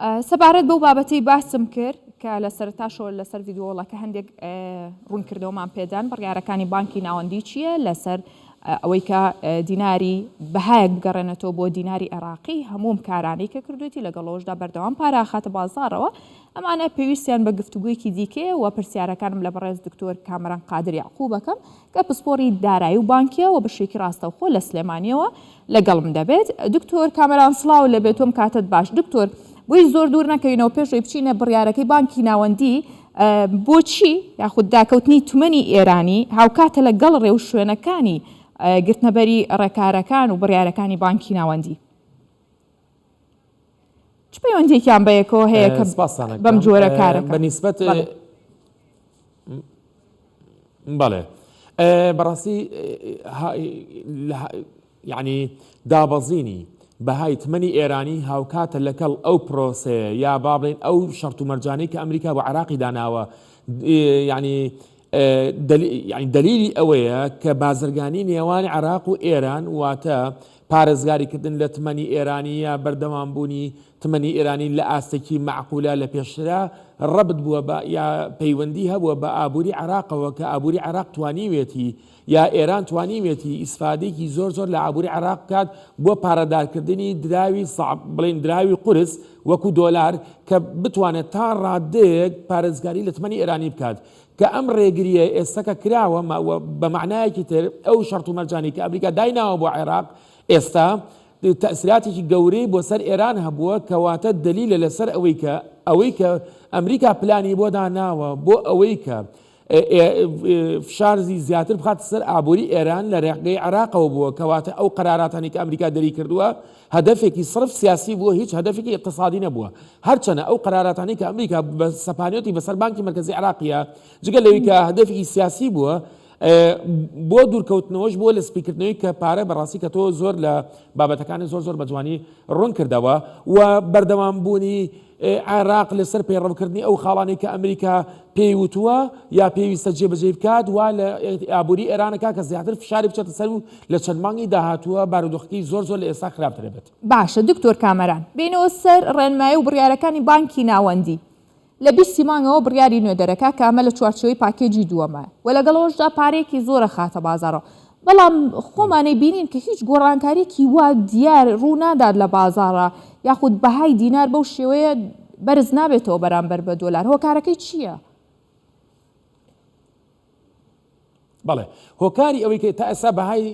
سەبارەت بەو بابەتەی باسم کرد کە لە سەرتاشەوە لەسەر ڤیدیۆڵەکە هەندێک ڕوونکردەوەمان پێدان بڕیارەکانی بانکی ناوەندی چییە لەسەر ئەوەی کە دیناری بەهایەک بگەڕێنێتەوە بۆ دیناری عێراقی هەموم کارانەی کە کردوێتی لەگەڵەوەشدا بەردەوام پارە خاتە بازارەوە ئەمانە پێویستیان بە گفتوگویەکی دیکەیە و پرسیارەکانم لە بەڕێز دکتۆر کامەران قادر یعقوبەکەم کە پسپۆری دارایی و بانکیەوە بەشێکی ڕاستەوخۆ لە سلێمانیەوە لەگەڵم دەبێت. دکتۆر کامەران سڵاو لە بێتۆم کاتت باش. دکتۆر بۆی زۆر دوور نەکەوینەوە پێشەوەی بچینە بڕیارەکەی بانکی ناوەندی بۆچی یاخود داکەوتنی تومەنی ئێرانی هاوکاتە لەگەڵ ڕێو شوێنەکانی گرتنەبەری ڕێکارەکان و بڕیارەکانی بانکی ناوەندی چ پەیوەندێکیان بەیەکەوە هەیە کە بەم جۆرە کارەکە بەنسبەت بەڵێ بەڕاستی یعنی دابەزینی بەهای تمەنی ئێرانی هاوکاتە لەگەڵ ئەو پرۆسەیە یا با بڵێن ئەو شەرت و مەرجانەی کە ئەمریکا بۆ عێراقی داناوە یعنی دلیلی ئەوەیە کە بازرگانی نێوانی عێراق و ئێران واتە پارێزگاریکردن لە تمەنی ئێرانی یا بەردەوامبوونی تمەنی ئێرانی لە ئاستێکی معقولە لە پێشترا ڕەبت بووە یا پەیوەندی هەبووە بە ئابووری عێراقەوە کە ئابووری عێراق توانیوێتی یا ئێران توانیوێتی ئیسفادێکی زۆر لە ئابووری عێراق بکات بۆ پارەدارکردنی دراوی بڵێن دراوی قورس وەکو دۆلار کە بتوانێت تا ڕادەیەک پارێزگاری لە تمەنی ئێرانی بکات کە ئەم ڕێگریە ئێستاکە کراوە بە معنایەکی تر ئەو شەرت و مەرجانی کە ئەمریکا دایناوە بۆ عێراق ئێستا تەسیراتێکی گەورەی بۆ سەر ئێران هەبووە کەواتە دلیلە لەسەر ئەوەی کە ئەمریکا پلانی بۆ داناوە بۆ ئەوەی کە فشارزی زیاتر بخات سەر ئابووری ئێران لە ڕێگەی عێراقەوە بووە کەواتە ئەو قەراراتانی کە ئەمریکا دەری کردووە هەدەفێکی صرف سیاسی بووە هیچ هەدەفێکی اقتصادی نەبووە هەرچەنە ئەو قەراراتانی کە ئەمریکا بە سەپانیۆتی بەسەر بانکی مرکزی عێراقیە جگە لەوەی کە هەدەفێکی سیاسی بووە بۆ دوورکەوتنەوەش بۆ لە سپیکردنەوەی کە پارە بەڕاستی کە تۆ زۆر لە بابەتەکانی زۆر بە جوانی ڕوون کردەوە و بەردەوامبوونی عێراق لەسەر پەیڕەوکردنی ئەو خاڵانی کە ئەمریکا پێی وتووە یا پێویستە جێبەجێ بکات وا لە ئابووری ئێرانەکە کە زیاتر فشاری بچێتە سەر و لە چەند مانگی داهاتووە بارودۆخەکەی زۆر لە ئێستا خراپتر بێت. باشە دکتۆر کامەران بینەوە سەر ڕێنمایی و بڕیارەکانی بانکی ناوەندی لە 20 مانگەوە بڕیاری نوێ دەرەکە کە ئەمە لە چوارچەوەی پاکێجی دووەمە و لەگەڵەوەشدا پارێکی زۆرە خاتە بازارەوە بەڵام خۆمانەی بینین کە هیچ گۆڕانکاریەکی وا دیار ڕوو نادات لە بازارە یاخود بەهای دینار بەو شێوەیە بەرز نابێتەوە بەرامبەر بە دۆلار هۆکارەکەی چییە؟ بەڵێ هۆکاری ئەوەی کە تا ئێستا بەهای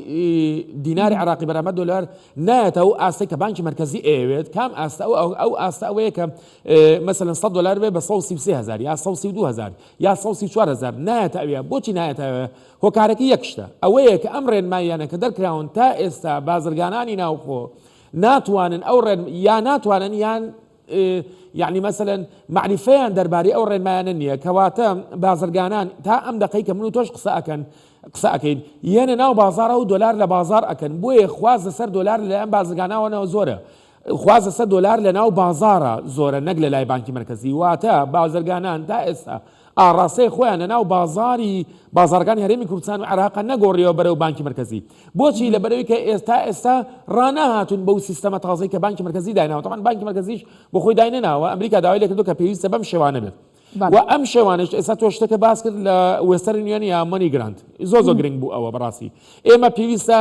دیناری عێراقی بەرامبەر دۆلار نایەتەوە ئاستی کە بانکی مرکزی ئەوێت کام ئاستا ئەو ئاستا ئەوەیە کە مەسەلەن 100 دلار بێ بە 130,000 یا 132,000 یا 134,000 نایەتە ئەوە بۆچی نایەتەوە هۆکارەکەی یەکشتە ئەوەیە کە ئەم ڕێنماییانە کە دەرکراون تا ئێستا بازرگانانی ناوخۆ ناتوانن ئەو ڕێن یا ناتوانن یان یعنی مەسەلەن معریفەیان دەربارەی ئەو ڕێنمایانە نییە کەواتە بازرگانان تا ئەم دقەی کە من و تۆش قسە ئەکەین یەنە ناو بازارە و دۆلار لە بازار ئەکەن بۆیە خواز لەسەر دۆلار لە ئەم بازرگاناوەنەوە زۆرە خواز لەسەر دۆلار لە ناو بازارە زۆرە نەک لە لای بانکی مرکزی واتە بازرگانان تا ئێستا ئاڕاستەی خۆیان لە ناو بازارەکانی هەرێمی کوردستان و عێراق نەگۆڕیەوە بەرەو بانکی مرکزی بۆچی لە بەرەوەی کە ئێستا ڕانەهاتون بەو سیستەمە تازەی کە بانکی مرکزی دایناوە تەمان بانکی مرکزیش بۆ خۆی داینەناوە ئەمریکا داوای لێ کردو کە پێویستە بەم شێوانە بێت و ئەم شێوانش ئێستا تۆ شتێکە باس کرد لە وێستەرن یوێن یا مەنی گراند زۆر گرنگ بوو ئەوە بەڕاستی ئێمە پێویستە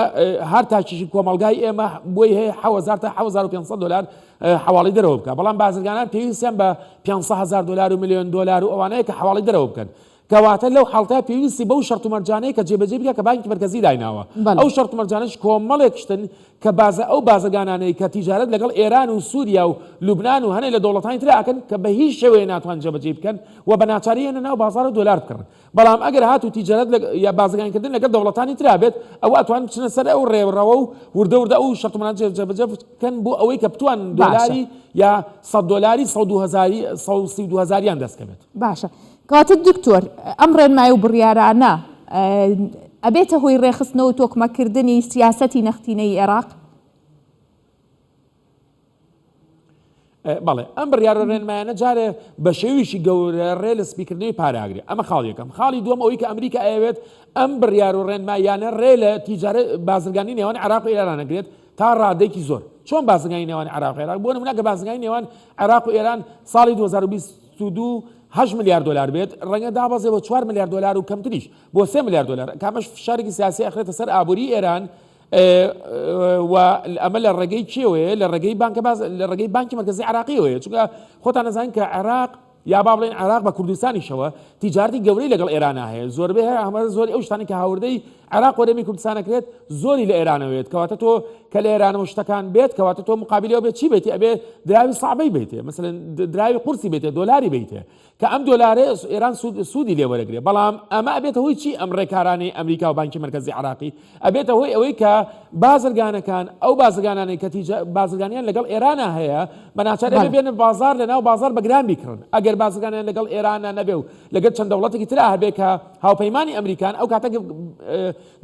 هەر تاکیشی کۆمەڵگای ئێمە بۆی هەیە 1000 تا 1500 دلار حواڵی دەرەوە بکە بەڵام بازرگانان پێویستیان بە 500,000 دلار و ملیۆن دلار و ئەوانەیە کە حواڵی دەرەوە بکەن کەواتە لەو حاڵتە پێویستی بەو شەرت و مەرجانەیە کە جێبەجێ بکە کە بانکی مرکزی دایناوە ئەو شەرت و مەرجانەش کۆمەڵێک شتن کە ئەو بازرگانانەی کە تیجارەت لەگەڵ ئێران و سووریا و لوبنان و هەنێ لە دەوڵەتانی تر ئەکەن کە بە هیچ شێوەیە ناتوان جێبەجێ بکەن و بە ناچاریانە ناو بازار و دۆلار بکڕن بەڵام ئەگەر هاتو تیجارەت یا بازرگانیکردن لەگەڵ دەوڵەتانی ترا بێت ئەو ئەتوان بچنە سەر ئەو ڕێوڕەوە و وردە ئەو شەرت و مەرجانە جێبەجێ بکەن بۆ ئەوەی کە بتوان دۆلاری یا 100 دلاری 132,000 دەستکەوێت. باشە کاتە دکتۆر ئەم ڕێنمایی و بڕیارانە ئەبێتە هۆی ڕێخستنەوە تۆکمەکردنی سیاسەتی نەختینەی عێراق؟ بەڵێ ئەم بڕیارە ڕێنمایانە جارێ بە شێویشی گەورە ڕێ لە سپیکردنەوەی پاراگری ئەمە خاڵ یەکەم خاڵی دووەم ئەوەی کە ئەمریکا ئەوێت ئەم بڕیار و ڕێنمایانە ڕێ لە تیجارەت بازرگانی نێوان عێراق و ئێرانەگرێت تا ڕادێکی زۆر چۆن بازرگانی نێوان عێراق و عێراق بۆ نمونە ئەگە بازرگانی نێوان عێراق و ئێران ساڵی 2022 8 میلیارد دلار بێت ڕەنگە دابەزێ بۆ 4 میلیارد دلار و کەمتریش بۆ 3 میلیارد دلار کامەش فشارێکی سیاسی ئەخرێتە سەر ئابووری ئێران و ئەمە لە ڕێگەی چێوەیە لە ڕێگەی بانکی مرکزی عراقیەوەیە چونکە خۆتان نەزانین کە عێراق یا با بڵێن عێراق بە کوردستانیشەوە تیجارەتی گەورەی لەگەڵ ئێران هەیە زۆربەی هەیە ئەمە زۆری ئەو شتانی کە هاوردەی عێراق وەرەمی کوردستانەکرێت زۆری لە ئێرانەوێت کەواتە تۆ کە لە ئێرانەوە شتەکان بێت کەواتە تۆ مقابلەوە بێت چی بێتی ئەبێ دراوی ساعبەی بێتێ مثلەن دراوی قورسی بێتێ دۆلاری بێتێ کە ئەم دۆلارێ ئێران سوودی لێ وەرەگرێت بەڵام ئەمە ئەبێتە هۆی چی ئەم ڕێکارانەی ئەمریکا و بانکی مرکزی عراقی ئەبێتە هۆی ئەوەی کە بازرگانەکان ئەو بازرگانانەی کە بازرگانیان لەگەڵ ئێرانە هەیە بەناچار ئەبێ بێنە بازار لەناو بازار بەگران بیکڕن ئەگەر بازرگانیان لەگەڵ ئێرانە نەبێ و لەگەڵ چەند دەوڵەتێکی ترا هەبێ کە هاوپەیمانی ئەمریکان ئەو کاتە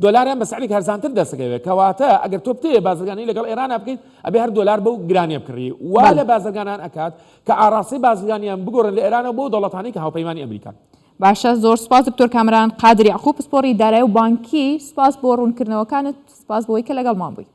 دۆلاریان بە سعری هەرزانتر دەسەکەوێت کەواتە ئەگەر تۆ بتێ بازرگانی لەگەڵ ئێرانە بکەیت ئەبێ هەر دۆلار بەو گرانیە بکڕی وا لە بازرگانان ئەکات کە ئاڕاستی بازرگانیان بگۆڕن لە ئێرانەوە بۆ دەوڵەتانی کە هاوپەیمانی ئەمریکان. باشە زۆر سپاس دکتۆر کامران قادری یعقوب پسپۆڕی دارایی و بانکی سپاس بۆ ڕوونکردنەوەکانت سپاس بۆی کە لەگەڵمان بووی.